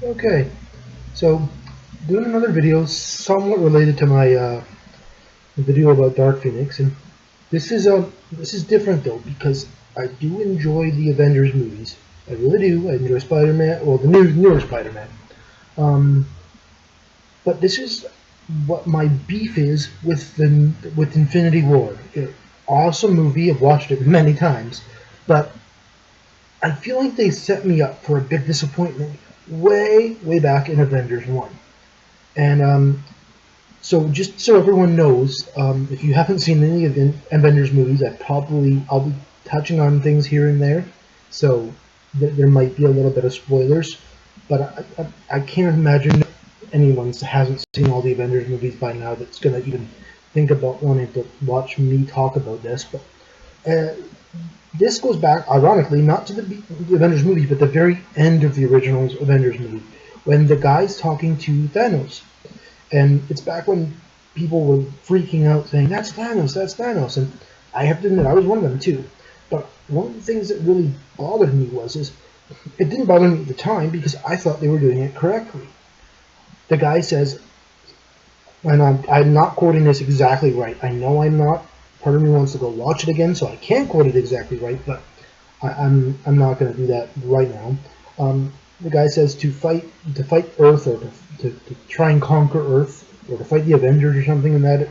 Okay, so doing another video somewhat related to my video about Dark Phoenix, and this is different though because I do enjoy the Avengers movies. I really do. I enjoy Spider-Man, well, the newer Spider-Man. Um, but this is what my beef is with Infinity War. Awesome movie. I've watched it many times, but I feel like they set me up for a big disappointment way back in Avengers 1. And so just so everyone knows, if you haven't seen any of the Avengers movies, I'll be touching on things here and there, so there might be a little bit of spoilers, but I can't imagine anyone that hasn't seen all the Avengers movies by now that's going to even think about wanting to watch me talk about this. But this goes back, ironically, not to the Avengers movie, but the very end of the original Avengers movie, when the guy's talking to Thanos. And it's back when people were freaking out saying, "That's Thanos, that's Thanos." And I have to admit, I was one of them too. But one of the things that really bothered me it didn't bother me at the time because I thought they were doing it correctly. The guy says, and I'm not quoting this exactly right. I know I'm not. Part of me wants to go watch it again, so I can't quote it exactly right, but I'm not going to do that right now. The guy says to fight Earth, or to try and conquer Earth, or to fight the Avengers or something in that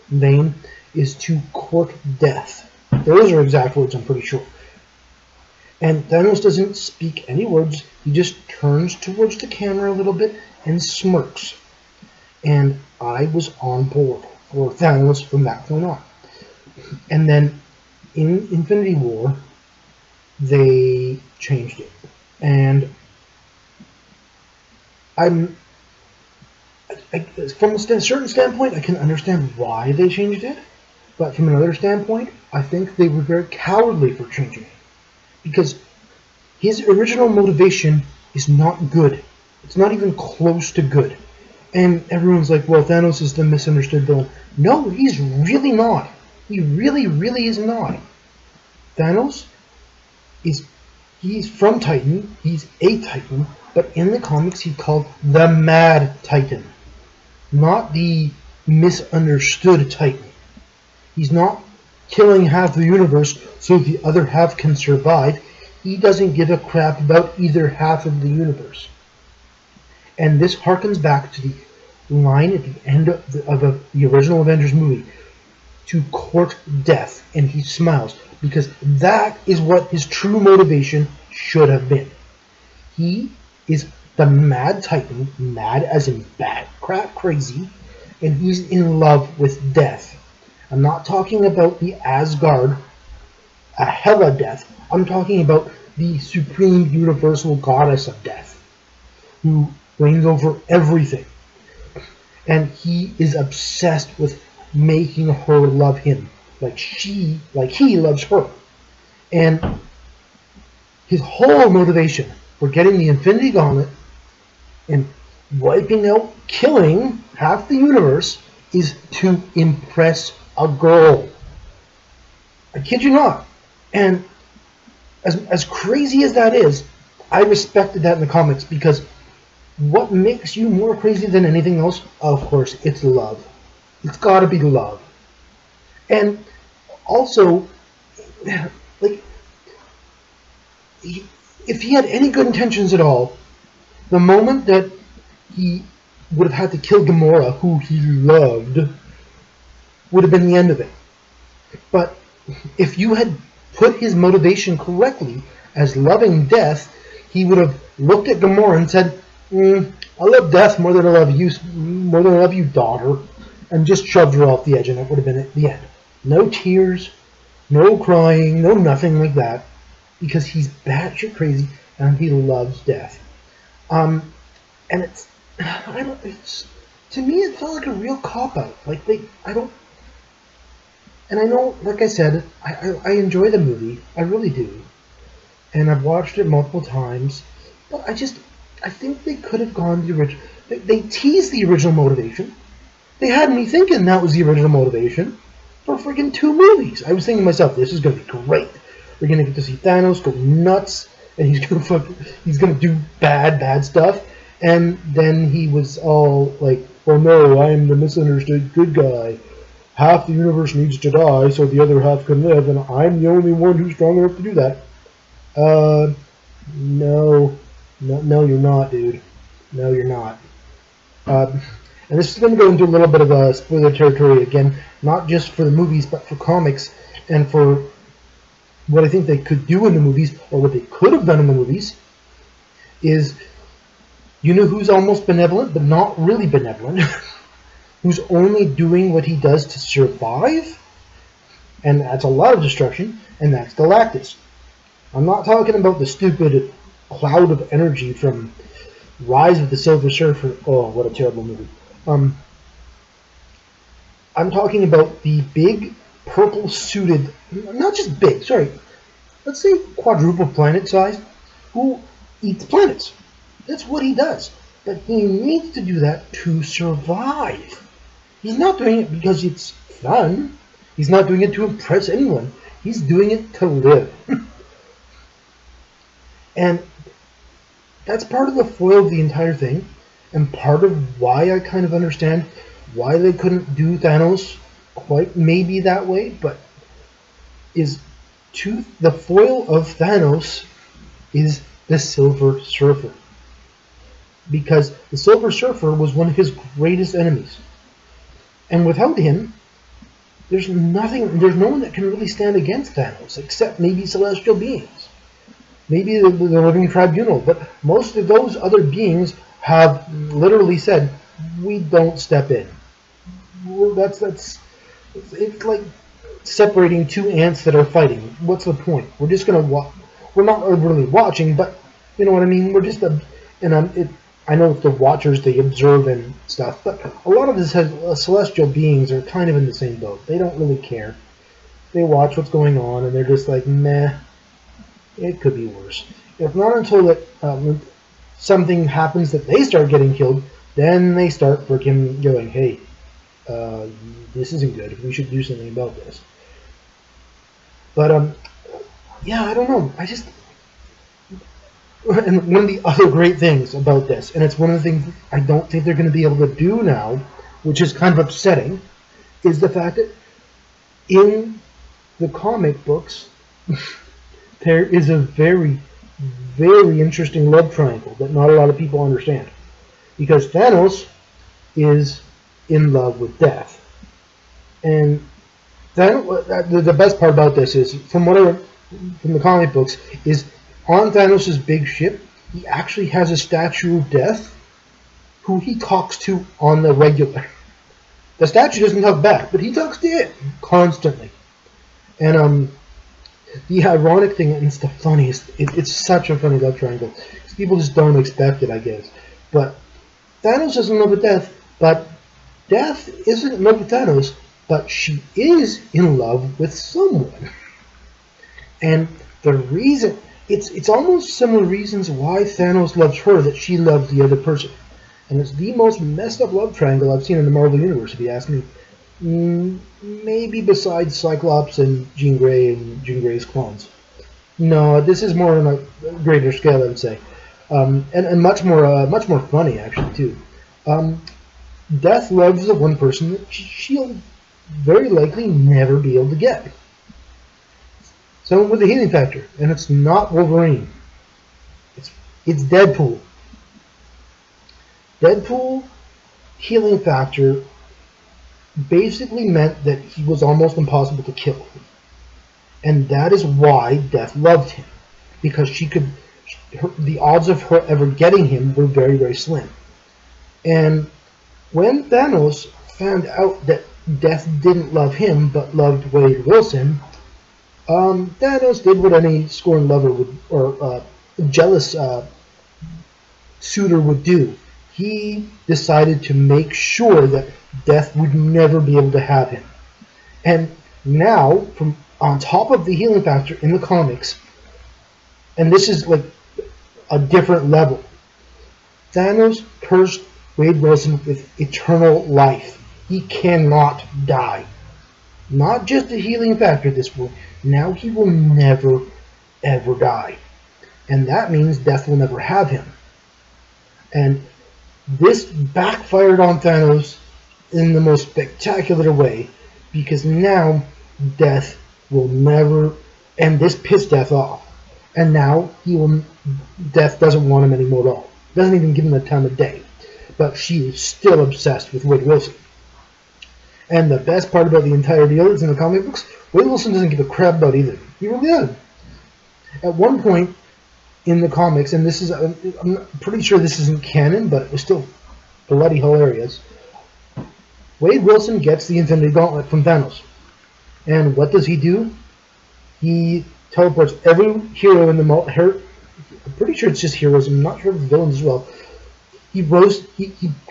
vein, is to court death. Those are exact words, I'm pretty sure. And Thanos doesn't speak any words. He just turns towards the camera a little bit and smirks. And I was on board for Thanos from that point on. And then in Infinity War, they changed it. And from a certain standpoint, I can understand why they changed it. But from another standpoint, I think they were very cowardly for changing it. Because his original motivation is not good. It's not even close to good. And everyone's like, well, Thanos is the misunderstood villain. No, he's really not. He really is not. Thanos he's from Titan. He's a Titan. But in the comics, he's called the Mad Titan. Not the misunderstood Titan. He's not killing half the universe so the other half can survive. He doesn't give a crap about either half of the universe. And this harkens back to the line at the end of the original Avengers movie, to court death, and he smiles, because that is what his true motivation should have been. He is the Mad Titan, mad as in bad crap crazy, and he's in love with death. I'm not talking about the Asgard, a Hela death. I'm talking about the supreme universal goddess of death, who reigns over everything. And he is obsessed with making her love him like he loves her. And his whole motivation for getting the Infinity Gauntlet and wiping out, killing half the universe is to impress a girl. I kid you not. And as crazy as that is, I respected that in the comics, because what makes you more crazy than anything else? Of course, it's love. It's got to be love. And also, like, if he had any good intentions at all, the moment that he would have had to kill Gamora, who he loved, would have been the end of it. But if you had put his motivation correctly as loving death, he would have looked at Gamora and said, I love death more than I love you, daughter, and just shoved her off the edge, and it would have been at the end. No tears, no crying, no nothing like that, because he's batshit crazy and he loves death. And to me, it felt like a real cop-out. And I know, like I said, I enjoy the movie, I really do, and I've watched it multiple times, but I think they could have gone the original. They teased the original motivation. They had me thinking that was the original motivation for freaking 2 movies. I was thinking to myself, this is going to be great. We're going to get to see Thanos go nuts, and he's going to do bad stuff. And then he was all like, "Oh no, I'm the misunderstood good guy. Half the universe needs to die so the other half can live, and I'm the only one who's strong enough to do that." No, no, you're not, dude. No, you're not. And this is going to go into a little bit of a spoiler territory again, not just for the movies, but for comics, and for what I think they could do in the movies, or what they could have done in the movies, is, you know who's almost benevolent, but not really benevolent, who's only doing what he does to survive, and that's a lot of destruction, and that's Galactus. I'm not talking about the stupid cloud of energy from Rise of the Silver Surfer. Oh, what a terrible movie. I'm talking about the big purple-suited, not just big, sorry, let's say quadruple planet size, who eats planets. That's what he does. But he needs to do that to survive. He's not doing it because it's fun. He's not doing it to impress anyone. He's doing it to live. And that's part of the foil of the entire thing, and part of why I kind of understand why they couldn't do Thanos quite maybe that way, but the foil of Thanos is the Silver Surfer. Because the Silver Surfer was one of his greatest enemies. And without him, there's no one that can really stand against Thanos, except maybe celestial beings. Maybe the Living Tribunal, but most of those other beings have literally said, "We don't step in." Well, it's like separating two ants that are fighting. What's the point? We're just gonna we're not really watching, but you know what I mean. We're just I know the Watchers, they observe and stuff, but a lot of this celestial beings are kind of in the same boat. They don't really care. They watch what's going on, and they're just like, meh. It could be worse. If not until that something happens that they start getting killed, then they start freaking going, "Hey, this isn't good. We should do something about this." But yeah, I don't know. And one of the other great things about this, and it's one of the things I don't think they're going to be able to do now, which is kind of upsetting, is the fact that in the comic books, there is a very, very interesting love triangle that not a lot of people understand. Because Thanos is in love with Death. And the best part about this is, from the comic books, is on Thanos' big ship, he actually has a statue of Death who he talks to on the regular. The statue doesn't talk back, but he talks to it constantly. And the ironic thing, and it's the funniest, it's such a funny love triangle, because people just don't expect it, I guess. But Thanos is in love with Death, but Death isn't in love with Thanos, but she is in love with someone. And the reason, it's almost similar reasons why Thanos loves her that she loves the other person. And it's the most messed up love triangle I've seen in the Marvel Universe, if you ask me. Maybe besides Cyclops and Jean Grey and Jean Grey's clones. No, this is more on a greater scale, I would say, and much more funny actually too. Death loves the one person that she'll very likely never be able to get. Someone with a healing factor, and it's not Wolverine. It's Deadpool. Deadpool healing factor basically meant that he was almost impossible to kill. And that is why Death loved him. Because the odds of her ever getting him were very, very slim. And when Thanos found out that Death didn't love him, but loved Wade Wilson, Thanos did what any scorned lover would, or jealous suitor would do. He decided to make sure that Death would never be able to have him. And now, from on top of the healing factor in the comics, and this is like a different level, Thanos cursed Wade Wilson with eternal life. He cannot die. Not just a healing factor at this point. Now he will never, ever die. And that means Death will never have him. And This backfired on Thanos in the most spectacular way, because now Death will never, and this pissed Death off, and now Death doesn't want him anymore at all. Doesn't even give him the time of day, but she is still obsessed with Wade Wilson. And the best part about the entire deal is in the comic books, Wade Wilson doesn't give a crap about either. He really doesn't. At one point in the comics, and this is, I'm pretty sure this isn't canon, but it was still bloody hilarious. Wade Wilson gets the Infinity Gauntlet from Thanos. And what does he do? He teleports every hero in the I'm pretty sure it's just heroes, I'm not sure if it's villains as well. He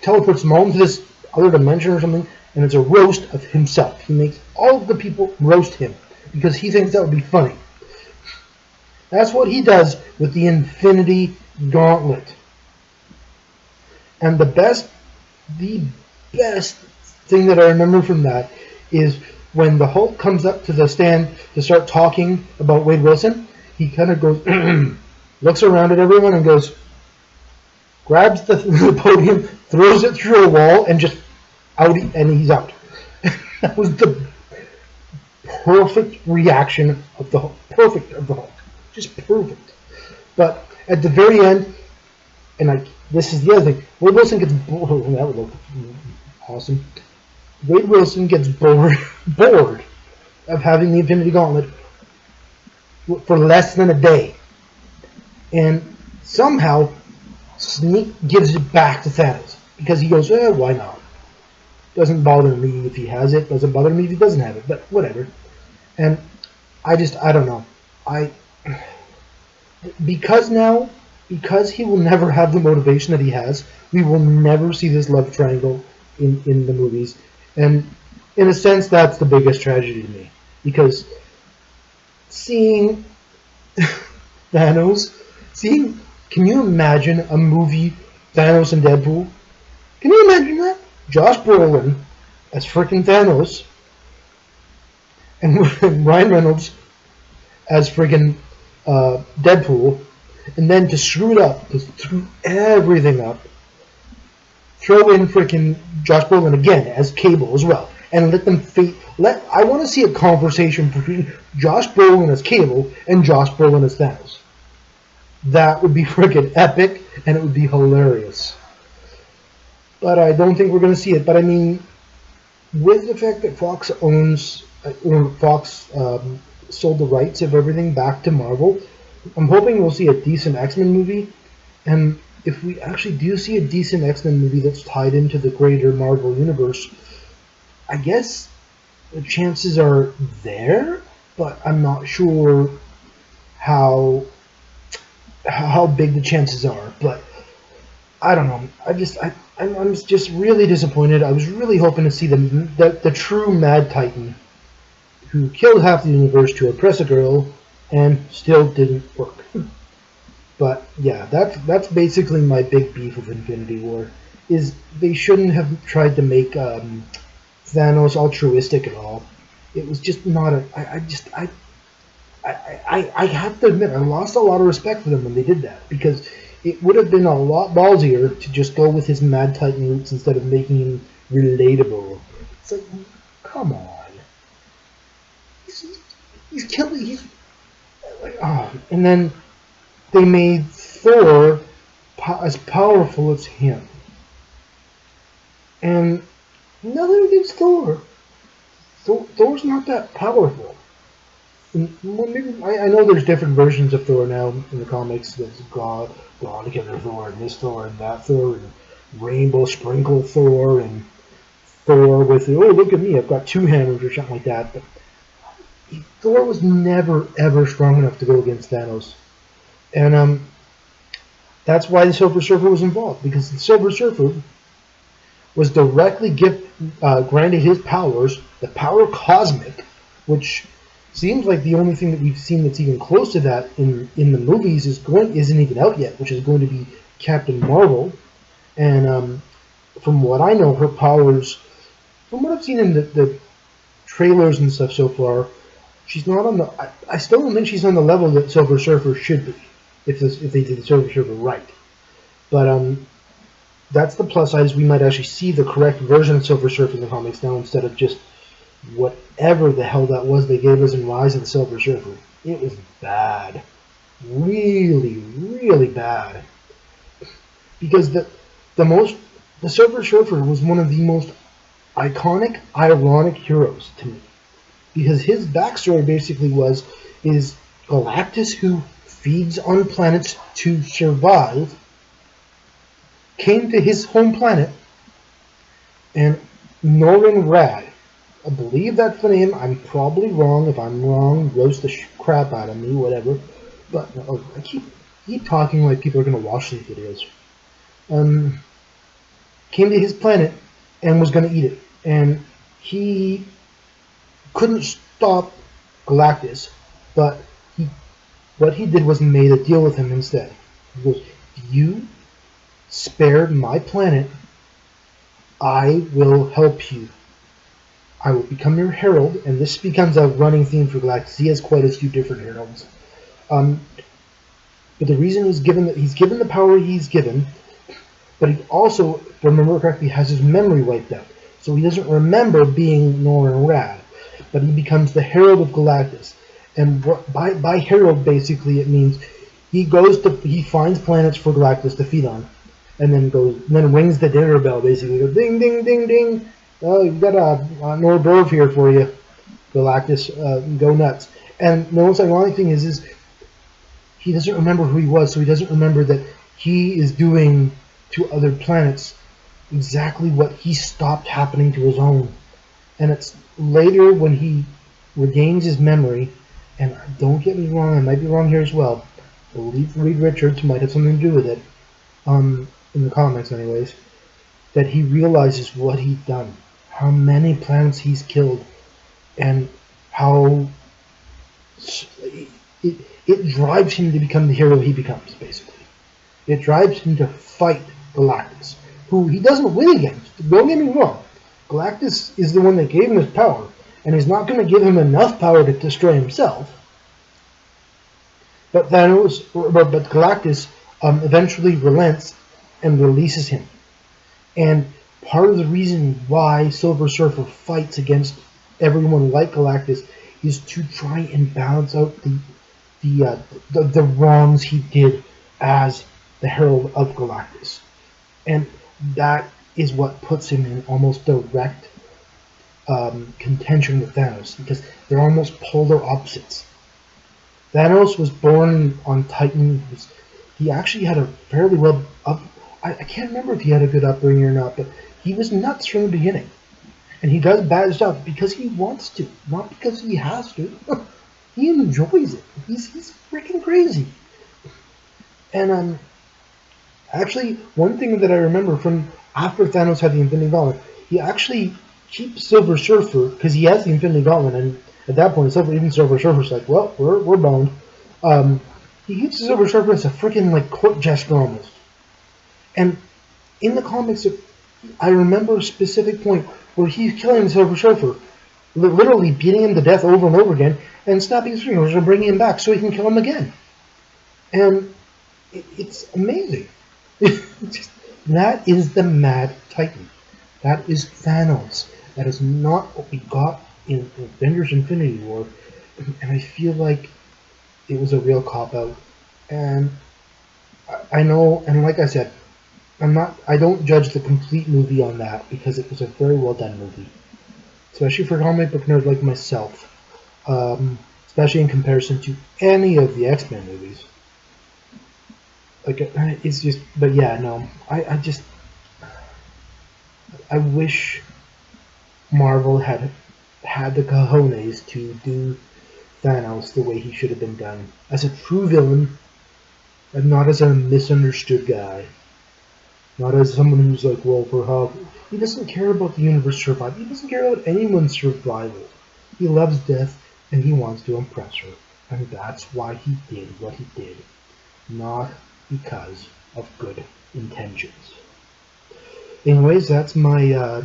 teleports them all into this other dimension or something, and it's a roast of himself. He makes all of the people roast him, because he thinks that would be funny. That's what he does with the Infinity Gauntlet. And the best thing that I remember from that is when the Hulk comes up to the stand to start talking about Wade Wilson, he kind of goes, looks around at everyone and goes, grabs the podium, throws it through a wall, and just out, and he's out. That was the perfect reaction of the Hulk. Perfect of the Hulk. Just perfect. But at the very end, and this is the other thing, Wade Wilson gets bored. That would look awesome. Wade Wilson gets bored of having the Infinity Gauntlet for less than a day. And somehow Sneak gives it back to Thanos. Because he goes, why not? Doesn't bother me if he has it. Doesn't bother me if he doesn't have it. But whatever. And I don't know. Because he will never have the motivation that he has, we will never see this love triangle in the movies. And in a sense, that's the biggest tragedy to me. Because seeing Thanos, can you imagine a movie, Thanos and Deadpool? Can you imagine that? Josh Brolin as freaking Thanos, and Ryan Reynolds as freaking Deadpool, and then to screw it up, to screw everything up, throw in freaking Josh Brolin again as Cable as well, and let them I want to see a conversation between Josh Brolin as Cable and Josh Brolin as Thanos. That would be freaking epic, and it would be hilarious. But I don't think we're going to see it. But I mean, with the fact that Fox sold the rights of everything back to Marvel, I'm hoping we'll see a decent X-Men movie. And if we actually do see a decent X-Men movie that's tied into the greater Marvel universe, I guess the chances are there, but I'm not sure how big the chances are. But I don't know. I'm just really disappointed. I was really hoping to see the true Mad Titan who killed half the universe to oppress a girl and still didn't work. But yeah, that's basically my big beef with Infinity War, is they shouldn't have tried to make Thanos altruistic at all. It was just not I have to admit, I lost a lot of respect for them when they did that, because it would have been a lot ballsier to just go with his Mad Titan roots instead of making him relatable. It's like, come on. He's killing. He's like, and then they made Thor as powerful as him, and nothing against Thor. Thor's not that powerful. I know there's different versions of Thor now in the comics. There's God together Thor, and this Thor, and that Thor, and Rainbow Sprinkle Thor, and Thor with, oh, look at me, I've got two hammers or something like that. But Thor was never, ever strong enough to go against Thanos. And that's why the Silver Surfer was involved, because the Silver Surfer was directly granted his powers, the power cosmic, which seems like the only thing that we've seen that's even close to that in the movies isn't even out yet, which is going to be Captain Marvel. And from what I know, her powers, from what I've seen in the trailers and stuff so far, she's not on the. I still don't think she's on the level that Silver Surfer should be, if they did the Silver Surfer right. But that's the plus side, is we might actually see the correct version of Silver Surfer in the comics now, instead of just whatever the hell that was they gave us in Rise of the Silver Surfer. It was bad. Really, really bad. Because the Silver Surfer was one of the most iconic, ironic heroes to me. Because his backstory basically is Galactus, who feeds on planets to survive, came to his home planet, and Norrin Rad, I believe that's the name, I'm probably wrong. If I'm wrong, roast the crap out of me, whatever. But I keep talking like people are going to watch these videos. Came to his planet and was going to eat it. And he couldn't stop Galactus, but what he did was made a deal with him instead. He goes, if you spared my planet, I will help you. I will become your herald, and this becomes a running theme for Galactus. He has quite a few different heralds. But the reason he's given the power he's given, but he also, if I remember correctly, has his memory wiped out. So he doesn't remember being Norrin Rad, but he becomes the herald of Galactus. And by herald, basically, it means he finds planets for Galactus to feed on, and then rings the dinner bell, basically. Goes, ding, ding, ding, ding. Oh, you've got a Norberv here for you, Galactus. Go nuts. And the most ironic thing is he doesn't remember who he was, so he doesn't remember that he is doing to other planets exactly what he stopped happening to his own. And it's later when he regains his memory, and don't get me wrong, I might be wrong here as well, I believe Reed Richards might have something to do with it, in the comics anyways, that he realizes what he'd done, how many planets he's killed, and how it drives him to become the hero he becomes, basically. It drives him to fight Galactus, who he doesn't win against. Don't get me wrong. Galactus is the one that gave him his power, and he's not going to give him enough power to destroy himself. But Galactus eventually relents and releases him. And part of the reason why Silver Surfer fights against everyone like Galactus is to try and balance out the wrongs he did as the Herald of Galactus. And that is what puts him in almost direct contention with Thanos, because they're almost polar opposites. Thanos was born on Titan. He actually had a fairly well I can't remember if he had a good upbringing or not, but he was nuts from the beginning. And he does bad stuff because he wants to, not because he has to. He enjoys it. He's freaking crazy. And actually, one thing that I remember from after Thanos had the Infinity Gauntlet, he actually keeps Silver Surfer, because he has the Infinity Gauntlet, and at that point, even Silver Surfer's like, well, we're boned. He keeps Silver Surfer as a freaking like court jester almost. And in the comics, I remember a specific point where he's killing Silver Surfer, literally beating him to death over and over again, and snapping his fingers and bringing him back so he can kill him again. And it's amazing. That is the Mad Titan. That is Thanos. That is not what we got in Avengers Infinity War. And I feel like it was a real cop-out. And I know, and like I said, I don't judge the complete movie on that, because it was a very well done movie. Especially for a comic book nerd like myself. Especially in comparison to any of the X-Men movies. Like, it's just, but yeah, no, I wish Marvel had the cojones to do Thanos the way he should have been done. As a true villain, and not as a misunderstood guy. Not as someone who's like, well, for how... He doesn't care about the universe survival. He doesn't care about anyone's survival. He loves death, and he wants to impress her. And that's why he did what he did. Not because of good intentions. Anyways, that's my a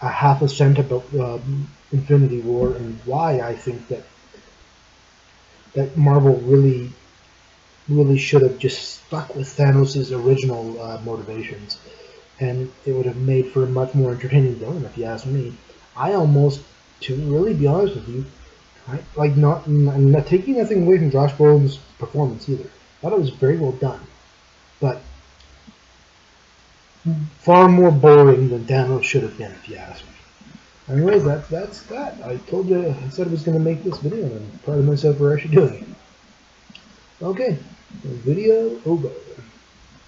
half a cent about Infinity War and why I think that Marvel really really should have just stuck with Thanos' original motivations, and it would have made for a much more entertaining villain, if you ask me. I almost, to really be honest with you, I'm not taking nothing away from Josh Brolin's performance either. I thought it was very well done, but far more boring than Thanos should have been, if you ask me. Anyways, that's that. I told you, I said I was going to make this video, and I'm proud of myself for actually doing it. Okay, video over.